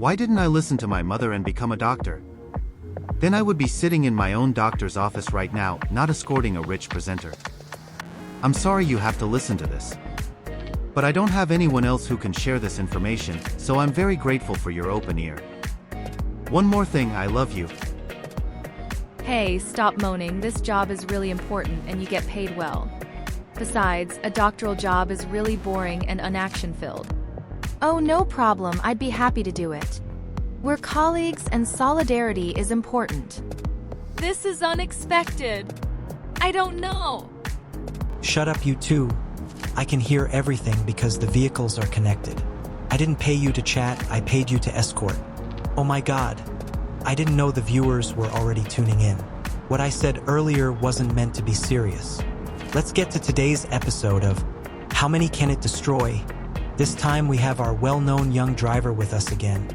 Why didn't I listen to my mother and become a doctor? Then I would be sitting in my own doctor's office right now, not escorting a rich presenter. I'm sorry you have to listen to this. But I don't have anyone else who can share this information, so I'm very grateful for your open ear. One more thing, I love you. Hey, stop moaning. This job is really important and you get paid well. Besides, a doctoral job is really boring and unaction-filled. Oh, no problem. I'd be happy to do it. We're colleagues and solidarity is important. This is unexpected. I don't know. Shut up, you two. I can hear everything because the vehicles are connected. I didn't pay you to chat, I paid you to escort. Oh my God. I didn't know the viewers were already tuning in. What I said earlier wasn't meant to be serious. Let's get to today's episode of How Many Can It Destroy? This time we have our well-known young driver with us again.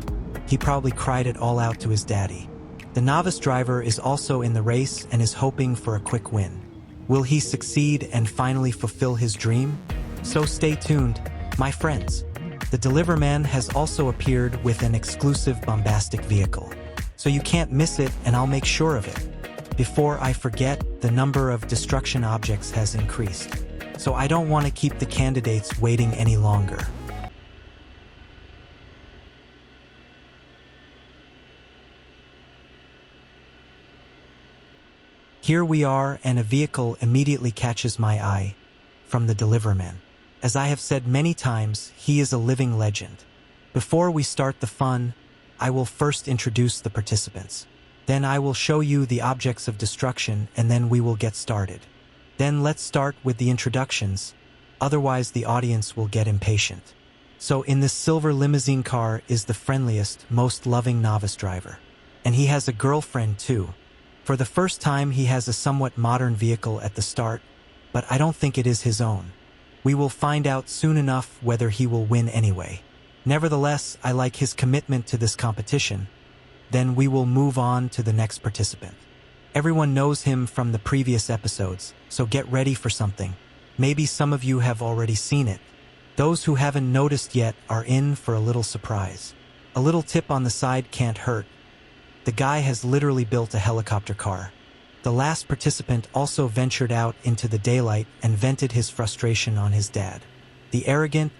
He probably cried it all out to his daddy. The novice driver is also in the race and is hoping for a quick win. Will he succeed and finally fulfill his dream? So stay tuned, my friends. The Deliverman has also appeared with an exclusive bombastic vehicle. So you can't miss it, and I'll make sure of it. Before I forget, the number of destruction objects has increased. So I don't want to keep the candidates waiting any longer. Here we are, and a vehicle immediately catches my eye, from the Deliverman. As I have said many times, he is a living legend. Before we start the fun, I will first introduce the participants. Then I will show you the objects of destruction, and then we will get started. Then let's start with the introductions, otherwise the audience will get impatient. So in this silver limousine car is the friendliest, most loving novice driver. And he has a girlfriend too. For the first time, he has a somewhat modern vehicle at the start, but I don't think it is his own. We will find out soon enough whether he will win anyway. Nevertheless, I like his commitment to this competition. Then we will move on to the next participant. Everyone knows him from the previous episodes, so get ready for something. Maybe some of you have already seen it. Those who haven't noticed yet are in for a little surprise. A little tip on the side can't hurt. The guy has literally built a helicopter car. The last participant also ventured out into the daylight and vented his frustration on his dad. The arrogant,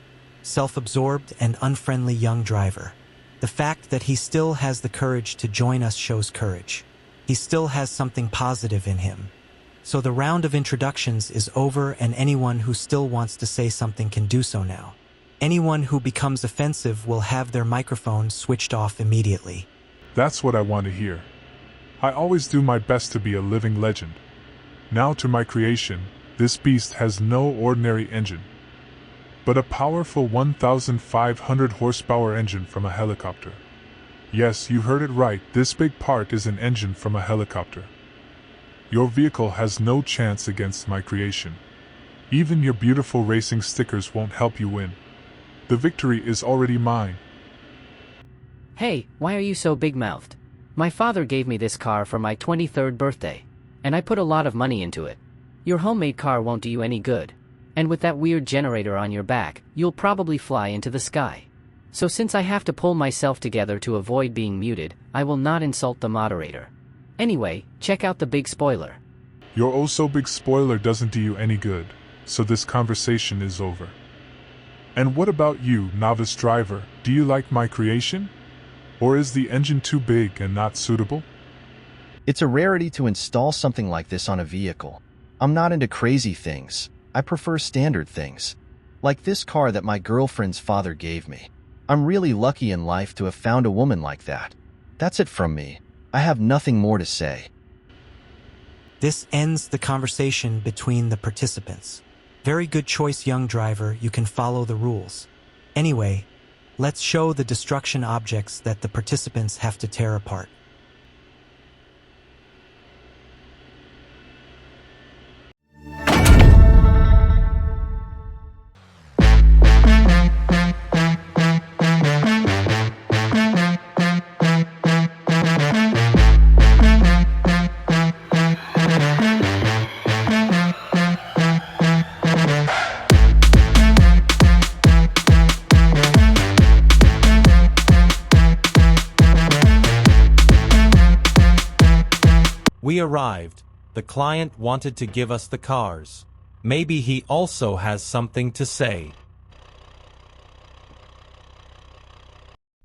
self-absorbed, and unfriendly young driver. The fact that he still has the courage to join us shows courage. He still has something positive in him. So the round of introductions is over, and anyone who still wants to say something can do so now. Anyone who becomes offensive will have their microphone switched off immediately. That's what I want to hear. I always do my best to be a living legend. Now to my creation, this beast has no ordinary engine, but a powerful 1,500 horsepower engine from a helicopter. Yes, you heard it right, this big part is an engine from a helicopter. Your vehicle has no chance against my creation. Even your beautiful racing stickers won't help you win. The victory is already mine. Hey, why are you so big-mouthed? My father gave me this car for my 23rd birthday, and I put a lot of money into it. Your homemade car won't do you any good. And with that weird generator on your back, you'll probably fly into the sky. So since I have to pull myself together to avoid being muted, I will not insult the moderator. Anyway, check out the big spoiler. Your oh-so-big spoiler doesn't do you any good, so this conversation is over. And what about you, novice driver? Do you like my creation? Or is the engine too big and not suitable? It's a rarity to install something like this on a vehicle. I'm not into crazy things. I prefer standard things. Like this car that my girlfriend's father gave me. I'm really lucky in life to have found a woman like that. That's it from me. I have nothing more to say. This ends the conversation between the participants. Very good choice, young driver. You can follow the rules. Anyway, let's show the destruction objects that the participants have to tear apart. We arrived. The client wanted to give us the cars. Maybe he also has something to say.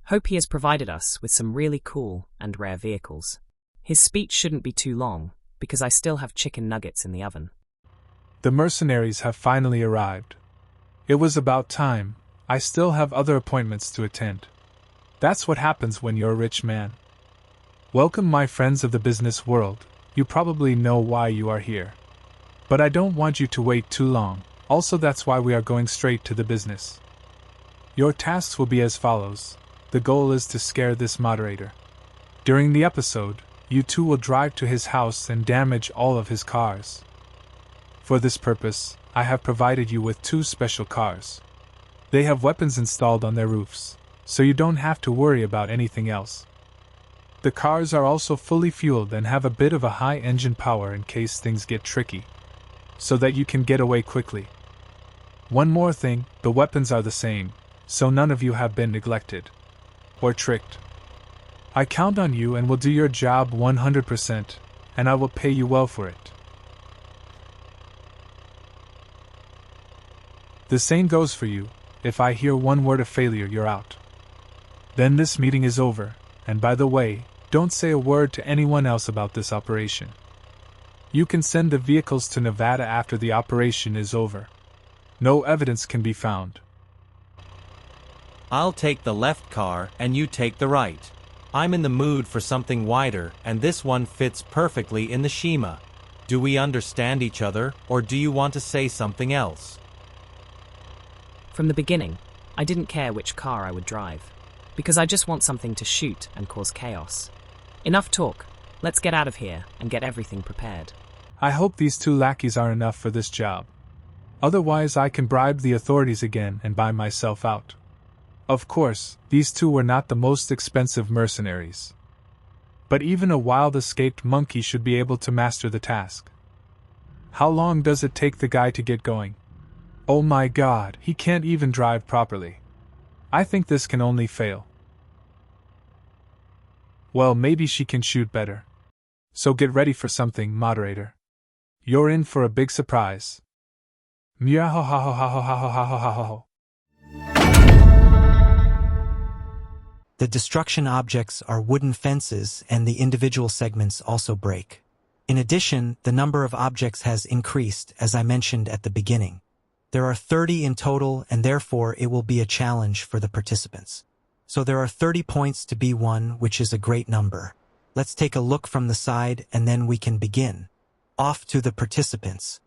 Hope he has provided us with some really cool and rare vehicles. His speech shouldn't be too long, because I still have chicken nuggets in the oven. The mercenaries have finally arrived. It was about time. I still have other appointments to attend. That's what happens when you're a rich man. Welcome, my friends of the business world. You probably know why you are here. But I don't want you to wait too long. Also, that's why we are going straight to the business. Your tasks will be as follows. The goal is to scare this moderator. During the episode, you two will drive to his house and damage all of his cars. For this purpose, I have provided you with 2 special cars. They have weapons installed on their roofs, so you don't have to worry about anything else. The cars are also fully fueled and have a bit of a high engine power in case things get tricky, so that you can get away quickly. One more thing, the weapons are the same, so none of you have been neglected or tricked. I count on you and will do your job 100%, and I will pay you well for it. The same goes for you. If I hear one word of failure, you're out. Then this meeting is over, and by the way, don't say a word to anyone else about this operation. You can send the vehicles to Nevada after the operation is over. No evidence can be found. I'll take the left car and you take the right. I'm in the mood for something wider, and this one fits perfectly in the Shima. Do we understand each other, or do you want to say something else? From the beginning, I didn't care which car I would drive, because I just want something to shoot and cause chaos. Enough talk. Let's get out of here and get everything prepared. I hope these 2 lackeys are enough for this job. Otherwise, I can bribe the authorities again and buy myself out. Of course, these 2 were not the most expensive mercenaries. But even a wild-escaped monkey should be able to master the task. How long does it take the guy to get going? Oh my god, he can't even drive properly. I think this can only fail. Well, maybe she can shoot better. So get ready for something, moderator. You're in for a big surprise. Meow-ho-ho-ho-ho-ho-ho-ho-ho-ho. The destruction objects are wooden fences, and the individual segments also break. In addition, the number of objects has increased, as I mentioned at the beginning. There are 30 in total, and therefore it will be a challenge for the participants. So there are 30 points to be won, which is a great number. Let's take a look from the side, and then we can begin. Off to the participants.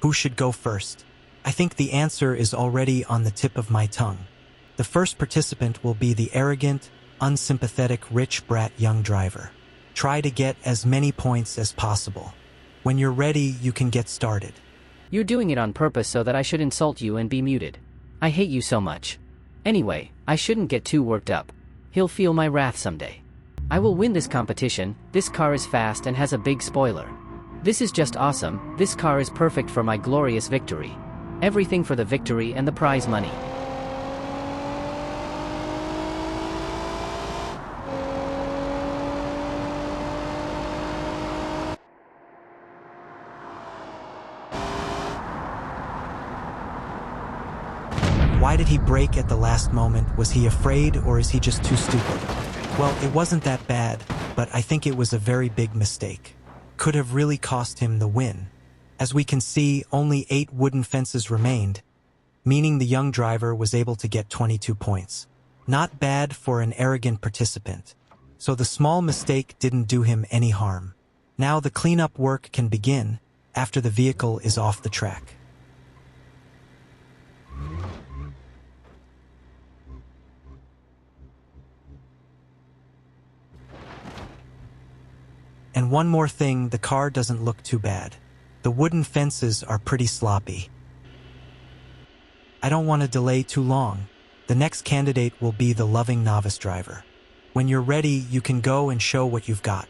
Who should go first? I think the answer is already on the tip of my tongue. The first participant will be the arrogant, unsympathetic, rich brat young driver. Try to get as many points as possible. When you're ready, you can get started. You're doing it on purpose so that I should insult you and be muted. I hate you so much. Anyway, I shouldn't get too worked up. He'll feel my wrath someday. I will win this competition. This car is fast and has a big spoiler. This is just awesome. This car is perfect for my glorious victory. Everything for the victory and the prize money. Why did he brake at the last moment? Was he afraid, or is he just too stupid? Well, it wasn't that bad, but I think it was a very big mistake. Could have really cost him the win. As we can see, only 8 wooden fences remained, meaning the young driver was able to get 22 points. Not bad for an arrogant participant. So the small mistake didn't do him any harm. Now the cleanup work can begin after the vehicle is off the track. And one more thing, the car doesn't look too bad. The wooden fences are pretty sloppy. I don't want to delay too long. The next candidate will be the loving novice driver. When you're ready, you can go and show what you've got.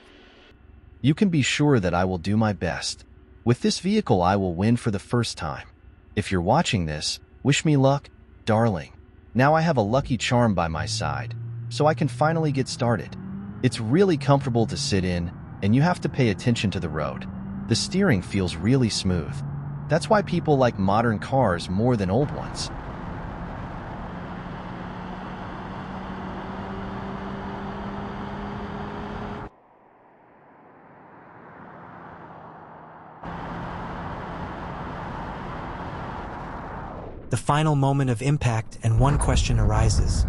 You can be sure that I will do my best. With this vehicle, I will win for the first time. If you're watching this, wish me luck, darling. Now I have a lucky charm by my side, so I can finally get started. It's really comfortable to sit in, and you have to pay attention to the road. The steering feels really smooth. That's why people like modern cars more than old ones. The final moment of impact, and one question arises.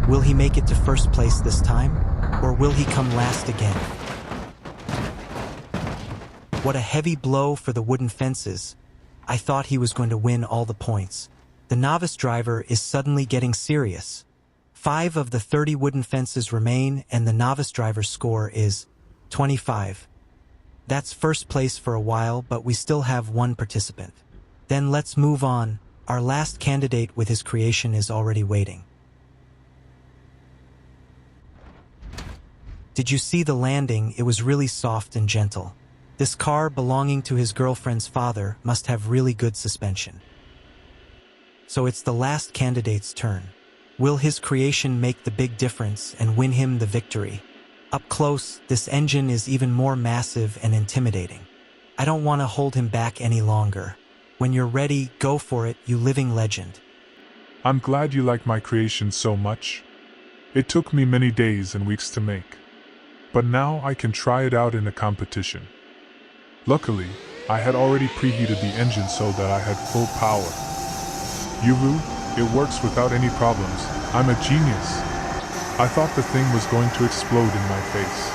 Will he make it to first place this time, or will he come last again? What a heavy blow for the wooden fences. I thought he was going to win all the points. The novice driver is suddenly getting serious. 5 of the 30 wooden fences remain, and the novice driver's score is 25. That's first place for a while, but we still have one participant. Then let's move on. Our last candidate with his creation is already waiting. Did you see the landing? It was really soft and gentle. This car belonging to his girlfriend's father must have really good suspension. So it's the last candidate's turn. Will his creation make the big difference and win him the victory? Up close, this engine is even more massive and intimidating. I don't want to hold him back any longer. When you're ready, go for it, you living legend. I'm glad you like my creation so much. It took me many days and weeks to make. But now I can try it out in a competition. Luckily, I had already preheated the engine so that I had full power. Yuru, it works without any problems. I'm a genius. I thought the thing was going to explode in my face.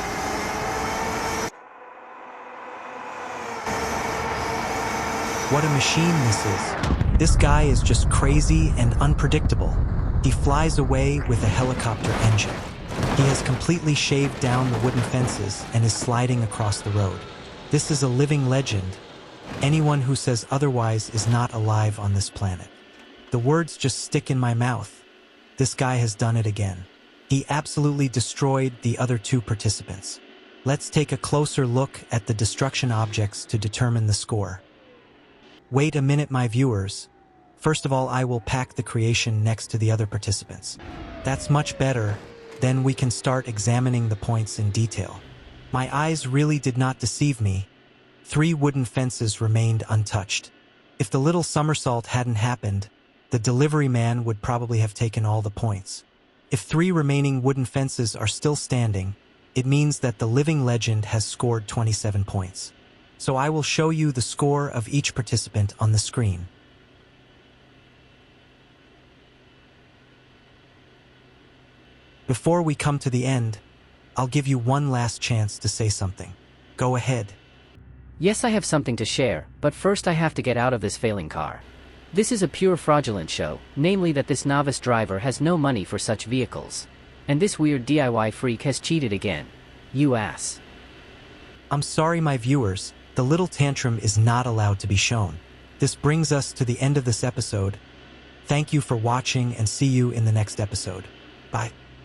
What a machine this is. This guy is just crazy and unpredictable. He flies away with a helicopter engine. He has completely shaved down the wooden fences and is sliding across the road. This is a living legend. Anyone who says otherwise is not alive on this planet. The words just stick in my mouth. This guy has done it again. He absolutely destroyed the other 2 participants. Let's take a closer look at the destruction objects to determine the score. Wait a minute, my viewers. First of all, I will pack the creation next to the other participants. That's much better. Then we can start examining the points in detail. My eyes really did not deceive me. 3 wooden fences remained untouched. If the little somersault hadn't happened, the delivery man would probably have taken all the points. If 3 remaining wooden fences are still standing, it means that the living legend has scored 27 points. So I will show you the score of each participant on the screen. Before we come to the end, I'll give you one last chance to say something. Go ahead. Yes, I have something to share, but first I have to get out of this failing car. This is a pure fraudulent show, namely that this novice driver has no money for such vehicles. And this weird DIY freak has cheated again. You ass. I'm sorry, my viewers. The little tantrum is not allowed to be shown. This brings us to the end of this episode. Thank you for watching and see you in the next episode. Bye.